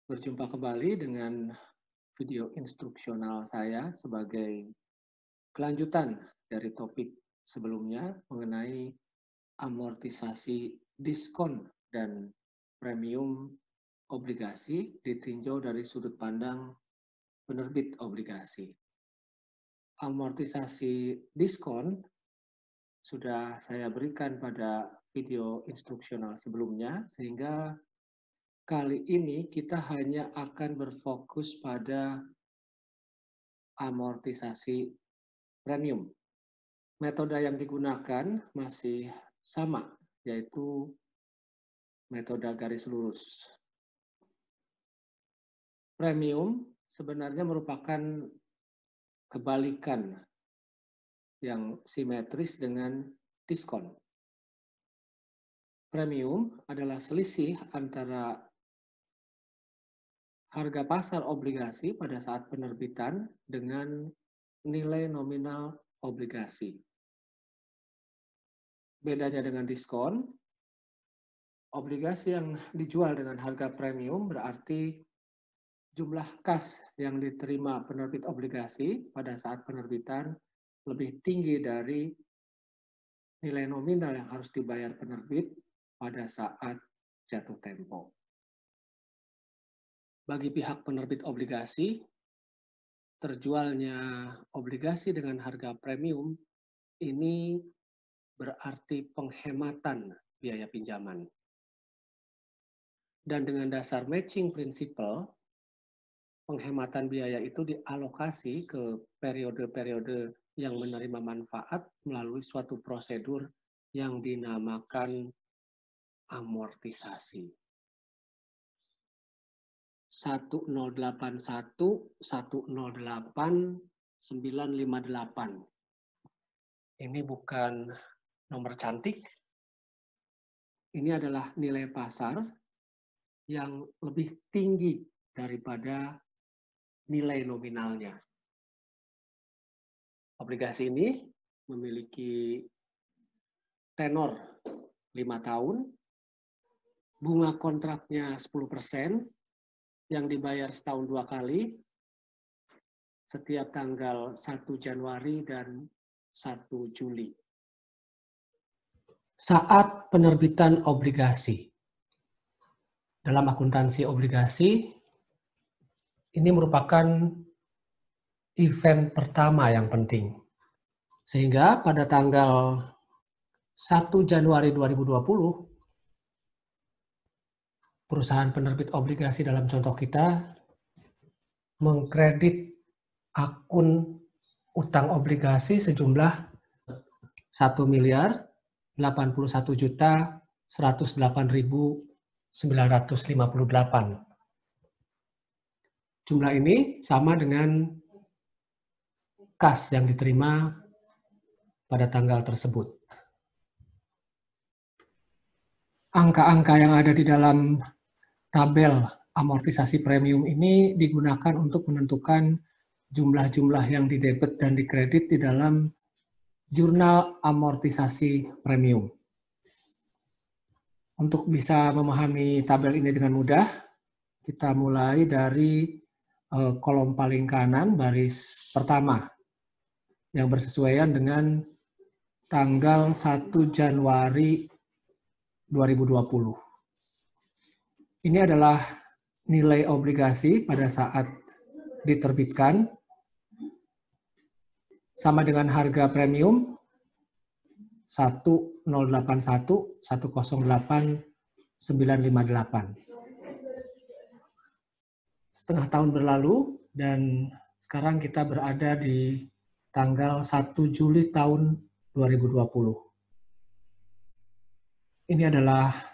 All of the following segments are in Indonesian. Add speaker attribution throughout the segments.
Speaker 1: Berjumpa kembali dengan video instruksional saya sebagai kelanjutan dari topik sebelumnya mengenai amortisasi diskon dan premium obligasi ditinjau dari sudut pandang penerbit obligasi. Amortisasi diskon sudah saya berikan pada video instruksional sebelumnya, sehingga kali ini kita hanya akan berfokus pada amortisasi premium. Metode yang digunakan masih sama, yaitu metode garis lurus. Premium sebenarnya merupakan kebalikan yang simetris dengan diskon. Premium adalah selisih antara harga pasar obligasi pada saat penerbitan dengan nilai nominal obligasi. Bedanya dengan diskon, obligasi yang dijual dengan harga premium berarti jumlah kas yang diterima penerbit obligasi pada saat penerbitan lebih tinggi dari nilai nominal yang harus dibayar penerbit pada saat jatuh tempo. Bagi pihak penerbit obligasi, terjualnya obligasi dengan harga premium ini berarti penghematan biaya pinjaman. Dan dengan dasar matching principle, penghematan biaya itu dialokasi ke periode-periode yang menerima manfaat melalui suatu prosedur yang dinamakan amortisasi. 1081 108 958. Ini bukan nomor cantik. Ini adalah nilai pasar yang lebih tinggi daripada nilai nominalnya. Obligasi ini memiliki tenor 5 tahun, bunga kontraknya 10%, yang dibayar setahun 2 kali, setiap tanggal 1 Januari dan 1 Juli. Saat penerbitan obligasi. Dalam akuntansi obligasi, ini merupakan event pertama yang penting. Sehingga pada tanggal 1 Januari 2020, perusahaan penerbit obligasi dalam contoh kita mengkredit akun utang obligasi sejumlah 1.181.108.958. Jumlah ini sama dengan kas yang diterima pada tanggal tersebut. Angka-angka yang ada di dalam tabel amortisasi premium ini digunakan untuk menentukan jumlah-jumlah yang didebet dan dikredit di dalam jurnal amortisasi premium. Untuk bisa memahami tabel ini dengan mudah, kita mulai dari kolom paling kanan baris pertama yang bersesuaian dengan tanggal 1 Januari 2020. Ini adalah nilai obligasi pada saat diterbitkan sama dengan harga premium 1081 108 958. Setengah tahun berlalu dan sekarang kita berada di tanggal 1 Juli tahun 2020. Ini adalah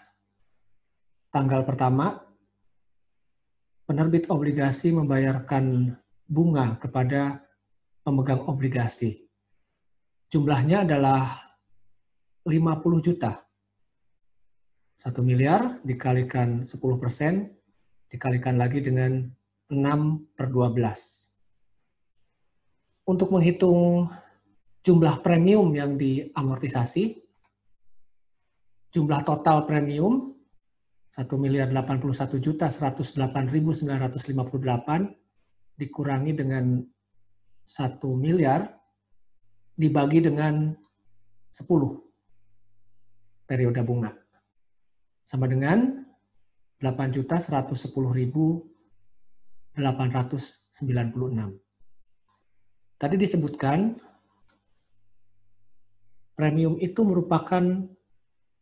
Speaker 1: tanggal pertama penerbit obligasi membayarkan bunga kepada pemegang obligasi. Jumlahnya adalah 50 juta. 1 miliar dikalikan 10%, dikalikan lagi dengan 6/12. Untuk menghitung jumlah premium yang diamortisasi, jumlah total premium 1.081.108.958 dikurangi dengan 1 miliar dibagi dengan 10 periode bunga. Sama dengan 8.110.896. Tadi disebutkan premium itu merupakan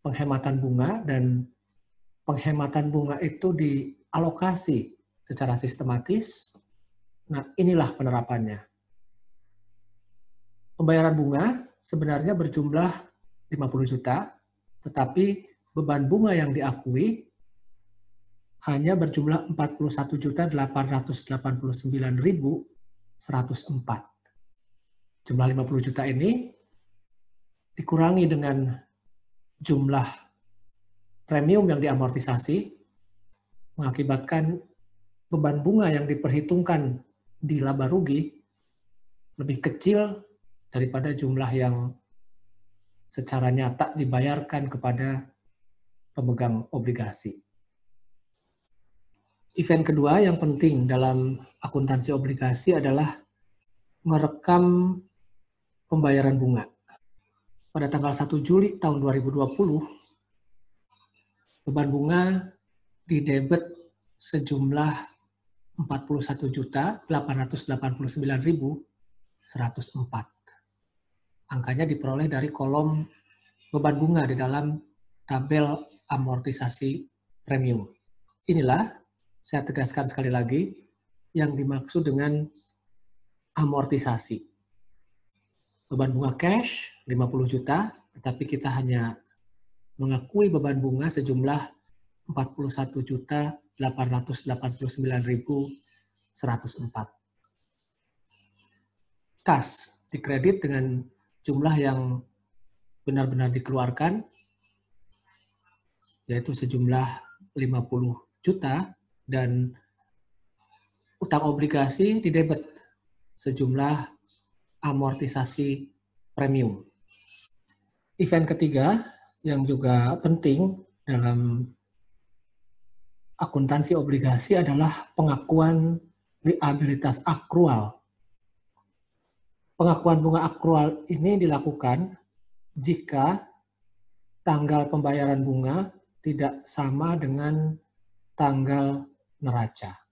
Speaker 1: penghematan bunga dan penghematan bunga itu dialokasi secara sistematis. Nah, inilah penerapannya. Pembayaran bunga sebenarnya berjumlah 50 juta, tetapi beban bunga yang diakui hanya berjumlah 41.889.104. Jumlah 50 juta ini dikurangi dengan jumlah premium yang diamortisasi, mengakibatkan beban bunga yang diperhitungkan di laba rugi lebih kecil daripada jumlah yang secara nyata dibayarkan kepada pemegang obligasi. Event kedua yang penting dalam akuntansi obligasi adalah merekam pembayaran bunga. Pada tanggal 1 Juli tahun 2020, beban bunga didebet sejumlah 41.889.104. Angkanya diperoleh dari kolom beban bunga di dalam tabel amortisasi premium. Inilah, saya tegaskan sekali lagi, yang dimaksud dengan amortisasi. Beban bunga cash 50 juta, tetapi kita hanya mengakui beban bunga sejumlah 41.889.104. Kas dikredit dengan jumlah yang benar-benar dikeluarkan, yaitu sejumlah 50 juta, dan utang obligasi didebet sejumlah amortisasi premium. Event ketiga yang juga penting dalam akuntansi obligasi adalah pengakuan liabilitas akrual. Pengakuan bunga akrual ini dilakukan jika tanggal pembayaran bunga tidak sama dengan tanggal neraca.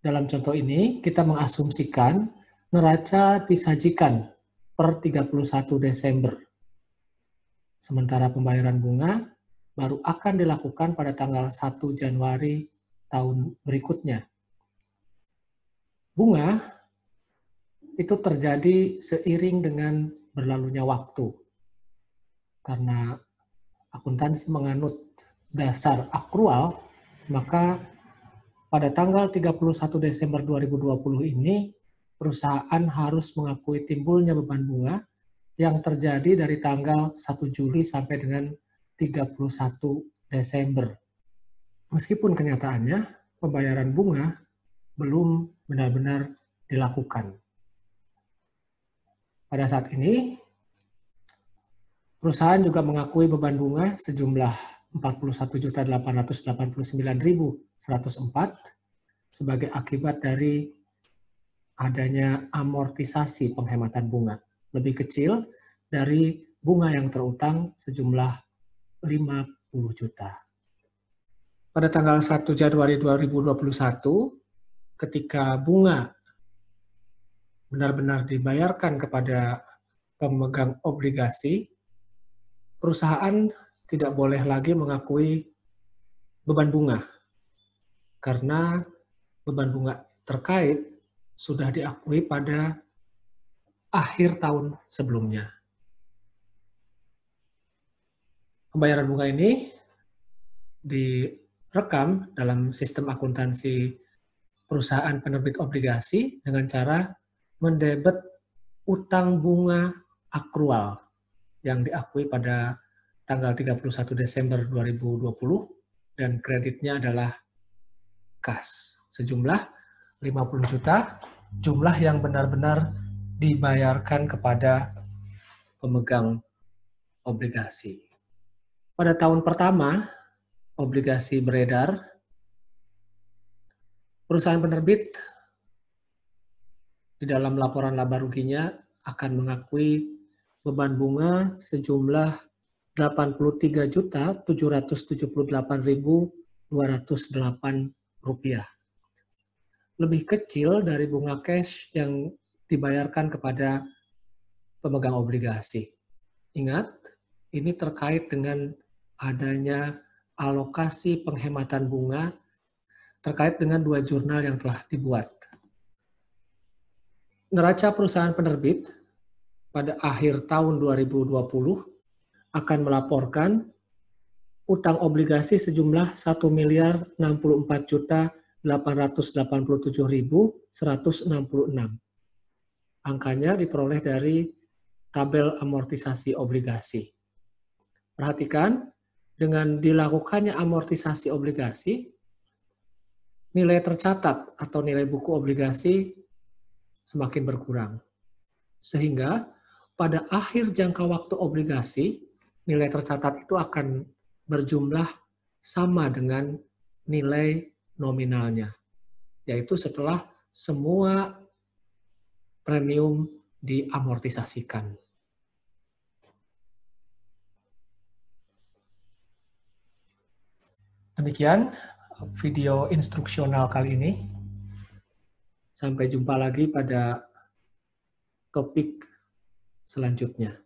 Speaker 1: Dalam contoh ini, kita mengasumsikan neraca disajikan per 31 Desember. Sementara pembayaran bunga baru akan dilakukan pada tanggal 1 Januari tahun berikutnya. Bunga itu terjadi seiring dengan berlalunya waktu. Karena akuntansi menganut dasar akrual, maka pada tanggal 31 Desember 2020 ini, perusahaan harus mengakui timbulnya beban bunga yang terjadi dari tanggal 1 Juli sampai dengan 31 Desember. Meskipun kenyataannya pembayaran bunga belum benar-benar dilakukan. Pada saat ini, perusahaan juga mengakui beban bunga sejumlah 41.889.104 sebagai akibat dari adanya amortisasi penghematan bunga lebih kecil dari bunga yang terutang sejumlah 50 juta. Pada tanggal 1 Januari 2021, ketika bunga benar-benar dibayarkan kepada pemegang obligasi, perusahaan tidak boleh lagi mengakui beban bunga, karena beban bunga terkait sudah diakui pada akhir tahun sebelumnya. Pembayaran bunga ini direkam dalam sistem akuntansi perusahaan penerbit obligasi dengan cara mendebet utang bunga akrual yang diakui pada tanggal 31 Desember 2020 dan kreditnya adalah kas sejumlah 50 juta, jumlah yang benar-benar dibayarkan kepada pemegang obligasi. Pada tahun pertama, obligasi beredar, perusahaan penerbit di dalam laporan laba ruginya akan mengakui beban bunga sejumlah Rp87.778.208, lebih kecil dari bunga cash yang dibayarkan kepada pemegang obligasi. Ingat, ini terkait dengan adanya alokasi penghematan bunga terkait dengan 2 jurnal yang telah dibuat. Neraca perusahaan penerbit pada akhir tahun 2020 akan melaporkan utang obligasi sejumlah Rp1.464.887.166. Angkanya diperoleh dari tabel amortisasi obligasi. Perhatikan, dengan dilakukannya amortisasi obligasi, nilai tercatat atau nilai buku obligasi semakin berkurang. Sehingga pada akhir jangka waktu obligasi, nilai tercatat itu akan berjumlah sama dengan nilai nominalnya, yaitu setelah semua premium diamortisasikan. Demikian video instruksional kali ini. Sampai jumpa lagi pada topik selanjutnya.